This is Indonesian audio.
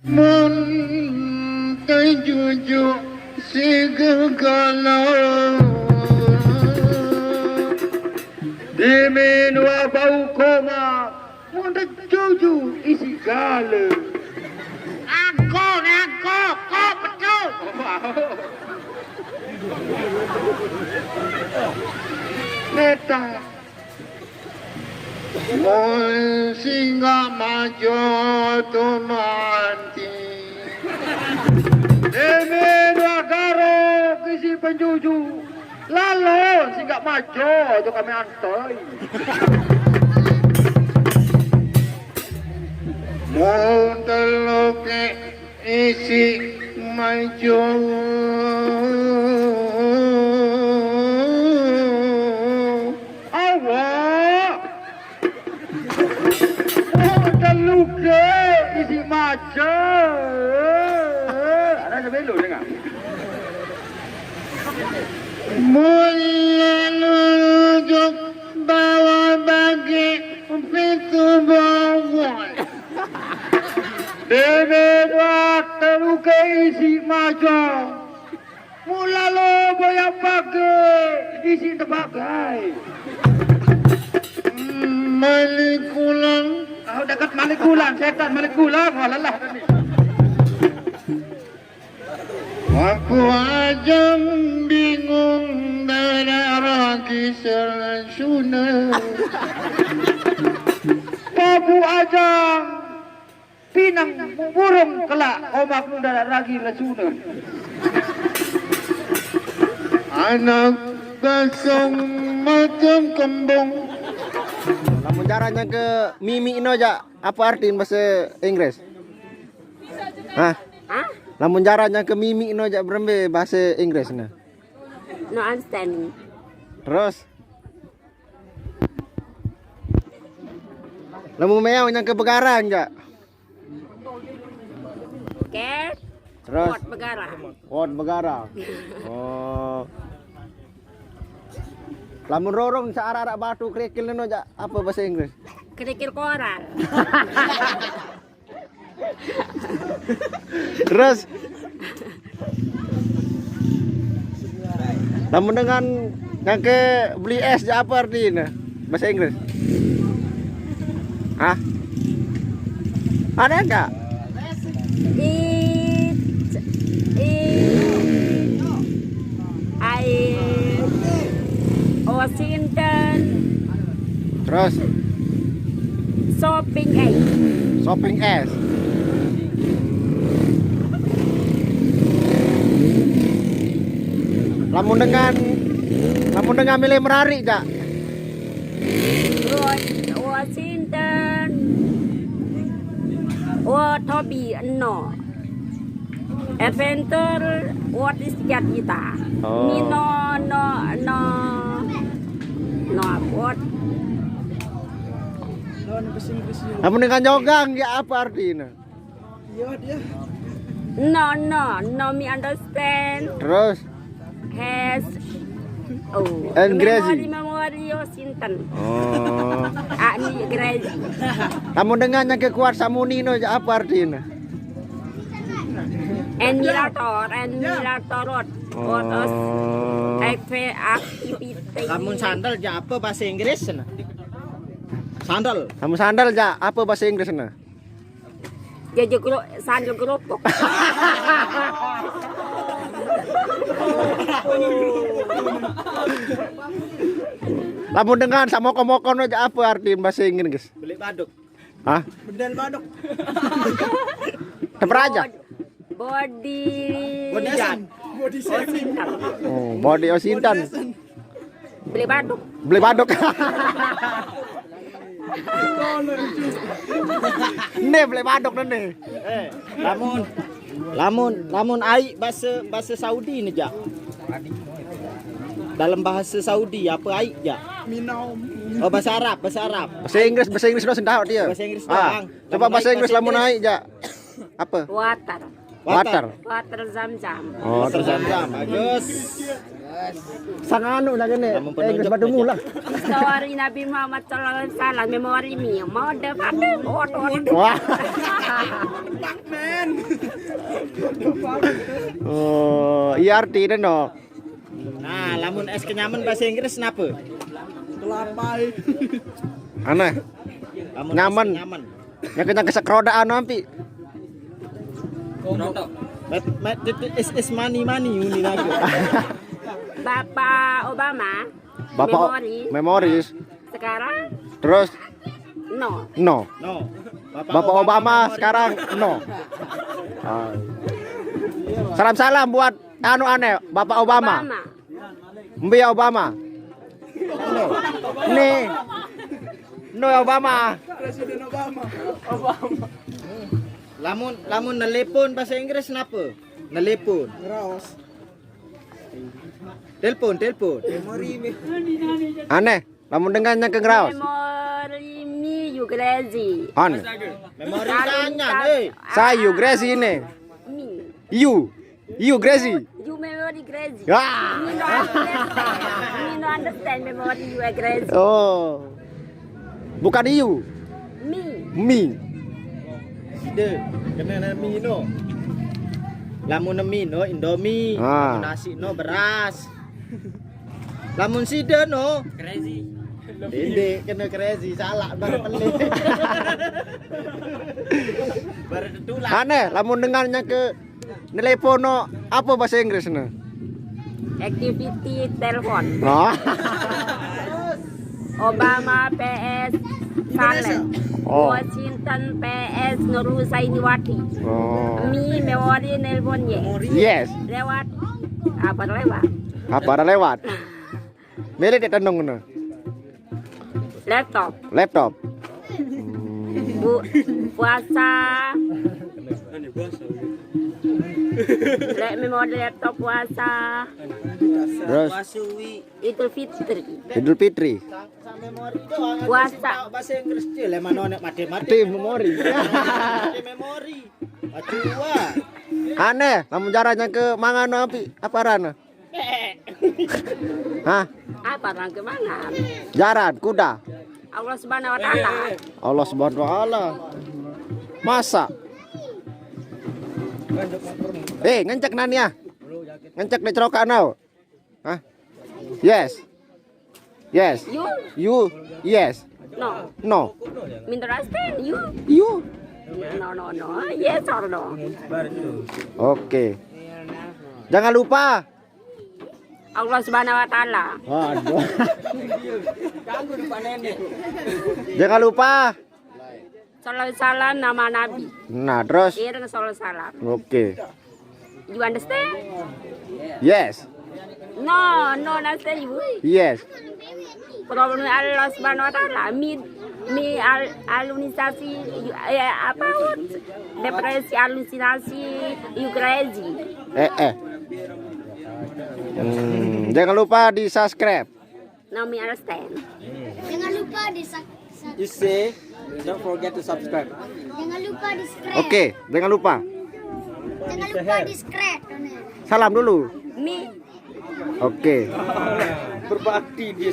Mun terjujuk segala Dimin wa bau koma mun terjujuk isi gala Aku, kau betul Neta Mun singa majo tu manti Demi dua garo kisi penjuju Lalu singa majo tu kami antai Mun terluke isi majo Luka isi maca. Ada yang belum dengar? Mula lujuk bawa bagi pintu bawah. Dede waktu luka isi maca. Mula lo boya bagi isi tebagai. Malikulang. Oh, dekat Malikulang, setan Malikulang, walalah tadi. Aku aja bingung darah kisah sunnah. Pabu aja pinang burung kelak omak darah lagi lesuna. Anak gasong macam kembung. Lamun caranya ke Mimi ino aja apa artiin bahasa Inggris? Hah? Lamun caranya ke Mimi ino aja berembe bahasa Inggris nah. No understanding. Terus lamun meow nya ke Begarang aja. Cat. Terus Pot Begarang. Pot Begarang. Oh. Lamun rorong searah-arah batu kerikil ino aja apa bahasa Inggris? Kerikil koral. Terus namun dengan yang ke beli es apa artinya bahasa Inggris? Hah? Ada enggak? Washington. Terus Shopping es. shopping es. Lamun dengan milih merari jak. Washington. Toby no. Adventure. What is kita? Oh. Ni no what? Lamun dengan jogang ya apa artinya? No me understand. Terus And crazy. Memory Washington. Oh. Ni crazy. Lamun dengan yang kekuat samunino ya apa artinya? Emulator road. Oh. Activity. Lamun sandal ja apa bahasa Inggris sana? Sandal. Lamun sandal ja apa bahasa Inggris na? Jadi sandal gerobak. Lamun dengan sama komokon aja apa arti bahasa Inggris? Beli baduk. Hah? Bedal baduk. Teper aja. Body Washington. Oh, body Washington. Beli baduk. Beli baduk. Nih beli baduk nih. Lamun ai bahasa Saudi nih ja. Dalam bahasa Saudi apa ai ja? Oh bahasa Arab. Bahasa Inggris lo sendaw dia. Bahasa Inggris doang. Coba bahasa Inggris lamun naik ja. Apa? Water Water. zam-zam. Oh, Water zam-zam. Bagus. Sang anu lah kene. Lamun penunjuk Inggris batu aja. mulah. Story Nabi Muhammad sallallahu alaihi wasallam memori mi mode pada Wah. Oh, iya artinya no. Nah, lamun es kenyaman bahasa Inggris napa? Aneh. Lamun Nyaman. es kenyaman. Yang kenyang kesak rodaan ampi. Met is money uni lagi. Bapak Obama Bapak memoris. sekarang Terus no. no. No. Bapak Obama sekarang no. Ah. Salam-salam buat anu aneh Bapak Obama. Mbia Obama. No. Nih. No Obama. Lamun nelepon bahasa Inggris napa? Nelepon. Telepon. Aneh. Lamun dengannya ke Graus. Memory me you crazy. Aneh. Memori kanyan Saya Gracie ini. Me. You Gracie. You memory crazy. Ah. Me no understand memory you are crazy. Oh. Bukan you. Me. Side kena nami no. Lamun nami no Indomie, Ah. lamun nasi no beras. Lamun side no crazy. Dede kena crazy salah baru pelit. Baru tulang. Aneh. Lamun dengannya ke telepon no apa bahasa Inggris no? Activity telepon. Oh. Obama PS Saleh. Oh. Washington PS Nurul Sainiwati. Oh. Mi memori nelponnya. Yes. Lewat apa lewat? Apa ada lewat? Mere dia tandong no. Laptop. Laptop. Puasa. Memori laptop puasa. Terus Idul Fitri. Idul Fitri. Sang memori doang. Puasa. Bahasa Inggris dia le mano nek mati-mati. Tim memori. Mati memori. Acua. Aneh, lamun caranya ke mangano api apa rana? Hah? Apa orang kemana? Jaran kuda. Allah Subhanahu Wa Taala. Allah Subhanahu wa taala. Masa? Ngencek nania. Ngencek di cerokan nau. Hah? Yes. Yes. You yes. No. No. Understand you? You. No. Yes or no? Oke. Jangan lupa. Allah Subhanahu Wa Taala. Waduh. Jangan lupa. Sallallahu salam nama Nabi. Nah, terus. Ireng sallallahu salam. Oke. You understand? Yes. No understand you. Yes. Problem Allah Subhanahu Wa Taala. Mi alunisasi apa? Depresi alusinasi you crazy. Jangan lupa di subscribe. Now me understand. Jangan lupa di You say don't forget to subscribe. Jangan lupa di subscribe. Oke, jangan lupa. Jangan lupa di subscribe. Salam dulu. Me Oke. Berbakti dia.